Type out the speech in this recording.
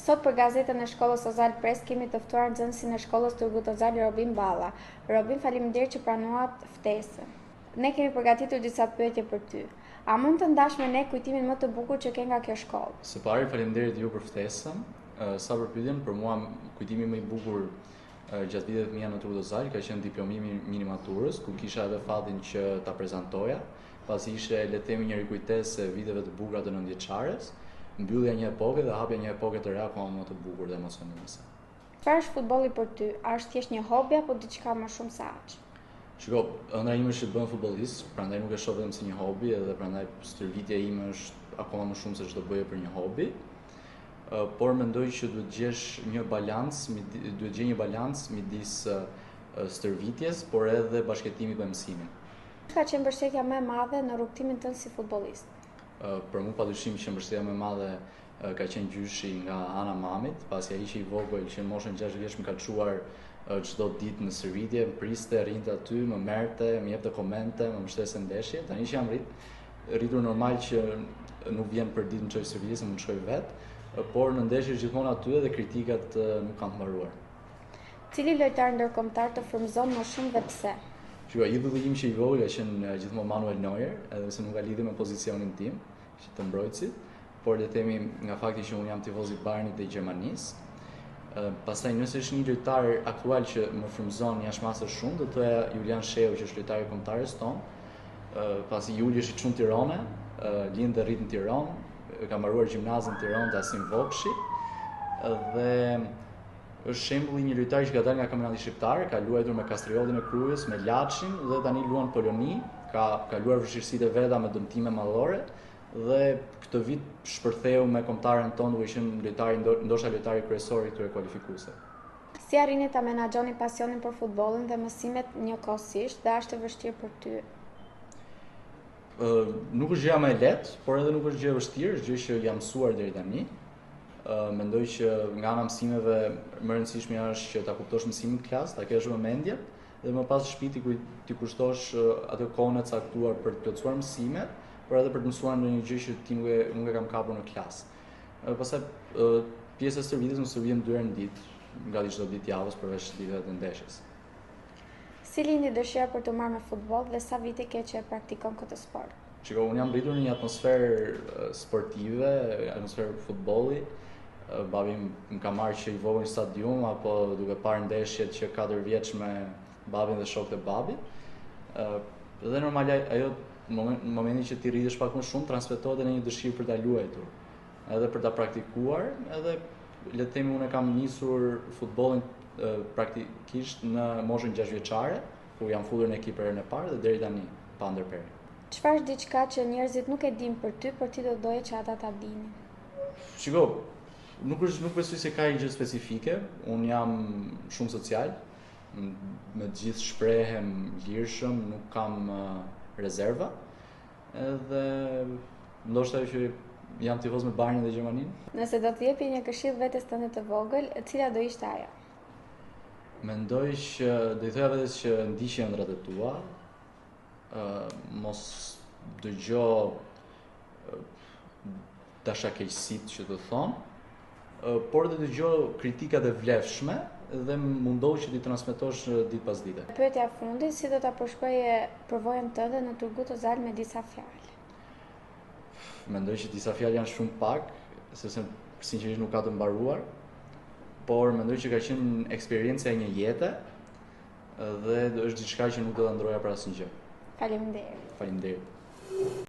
Sot për gazetën e shkollës Ozal Press kemi të ftuar nxënësin e shkollës Turgut Ozal Robin Balla. Robin, faleminderit që pranuat ftesën. Ne kemi përgatitur disa pyetje për ty. A mund të ndash me ne kujtimin më të bukur që ke nga kjo shkollë? Së pari, faleminderit ju për ftesën. Sa për pyetjen, për mua kujtimi më i bukur gjatë viteve të mia në Turgut Ozal ka qenë diplomimi minimaturës, ku kisha edhe fatin që ta prezantoja, pasi ishte le të themi një rikujtesë e viteve të bukura të nëntëvjeçares, mbyllja një epoke dhe hapja një epoke të re akoma më të bukur dhe emocionuese. Çfarë është futbolli për ty? A është thjesht një hobi apo diçka më shumë se aq? Shiko, ëndra ime është të bëhem futbollist, prandaj nuk e shoh vetëm si një hobi, edhe prandaj stërvitja ime është akoma më shumë se ç'do bëje për një hobi. Por mendoj që duhet gjej një balans midis stërvitjes, por edhe bashkëtimit me mësimin. Ka qenë mbështetja më e madhe në rrugtimin tënd si futbollist? Për mua padyshim që mbështetja më e madhe ka qenë gjyshi nga ana e mamit, pasi ai ishte i vogël që në moshën 6 vjeç më ka çuar çdo ditë në stërvitje, më priste, rrinte aty, më merrte, më jepte komente, më mbështeste ndeshje. Tani që jam rritur normal që nuk vjen për ditë në çoj stërvitjes, më shkoj vetë, por në ndeshje gjithmonë aty dhe kritikat nuk kanë të mbaruar. Cili lojtar ndërkombëtar të frymëzon më shumë dhe pse? Shiko, idolli im që i vogël ka qenë gjithmonë Manuel Neuer, edhe se nuk ka lidhje me pozicionin tim, që të mbrojtësit, por le të themi nga fakti që unë jam tifoz i Bayernit dhe i Gjermanisë. Pastaj nëse është një lojtar aktual që më frymëzon jashtëmasë shumë, do të thoya Julian Sheu, që është lojtari kombëtarës tonë, pasi Juli është i çun Tirane, lind dhe rrit në Tiranë, ka mbaruar gjimnazin në Tiranë te Asim Vokshi, dhe është shembulli një lojtar që ka dalë nga kampionati shqiptar, ka luajtur me Kastriolin e Krujës, me Laçin dhe tani luan Poloni, ka kaluar vështirësitë e veta me dëmtime madhore dhe këtë vit shpërtheu me kombëtaren tonë duke qenë lojtari, ndoshta lojtari kryesor i këtyre kualifikuse. Si arrini ta menaxhoni pasionin për futbollin dhe mësimet njëkohësisht dhe a është e vështirë për ty? Nuk është gjëja më e lehtë, por edhe nuk është gjë e vështirë, është gjë që jam mësuar deri tani. Mendoj që nga ana mësimeve më e rëndësishmja është që ta kuptosh mësimin në klasë, ta kesh vëmendje dhe më pas shtëpi ti kushtosh atë kohën e caktuar për të plotësuar mësimet, por edhe për të mësuar ndonjë gjë që ti nuk e kam kapur në klasë. Pastaj pjesë e stërvitjes më stërvitem 2 herë në ditë, gati çdo ditë javës përveç ditëve të ndeshjes. Si lindi dëshira për të marrë me futboll dhe sa vite ke që e praktikon këtë sport? Shiko, unë jam rritur në një atmosferë sportive, atmosferë futbolli. Babi më ka marrë që i vogël në stadium apo duke parë ndeshjet që 4 vjeç me babin dhe shokët e babit. Dhe normal ajo në momentin që ti rritesh pak më shumë transmetohet në një dëshirë për ta luajtur, edhe për ta praktikuar, edhe le të themi unë kam nisur futbollin praktikisht në moshën 6 vjeçare, ku jam futur në ekip herën e parë dhe deri tani pa ndërprerje. Çfarë është diçka që njerëzit nuk e dinë për ty, por ti do doje që ata ta dinin? Shiko, nuk besoj se ka një gjë specifike. Unë jam shumë social, me të gjithë shprehem lirshëm, nuk kam rezerva, edhe ndoshta që jam tifoz me Bayernin dhe Gjermaninë. Nëse do të jepi një këshill vetes tënde të vogël, cila do ishte ajo? Mendoj që do i thoja vetes që ndiqi ëndrat e tua, mos dëgjo dashakeqësitë që të thonë, por të dëgjo kritikat e vlefshme dhe mundohu që ti transmetosh ditë pas dite. Pyetja e fundit, si do ta përshkruaje përvojën tënde në Turgut Ozal me disa fjalë? Mendoj që disa fjalë janë shumë pak, sepse sinqerisht nuk ka të mbaruar, por mendoj që ka qenë eksperiencia e një jete dhe është diçka që nuk do ta ndroja për asnjë gjë. Faleminderit. Faleminderit.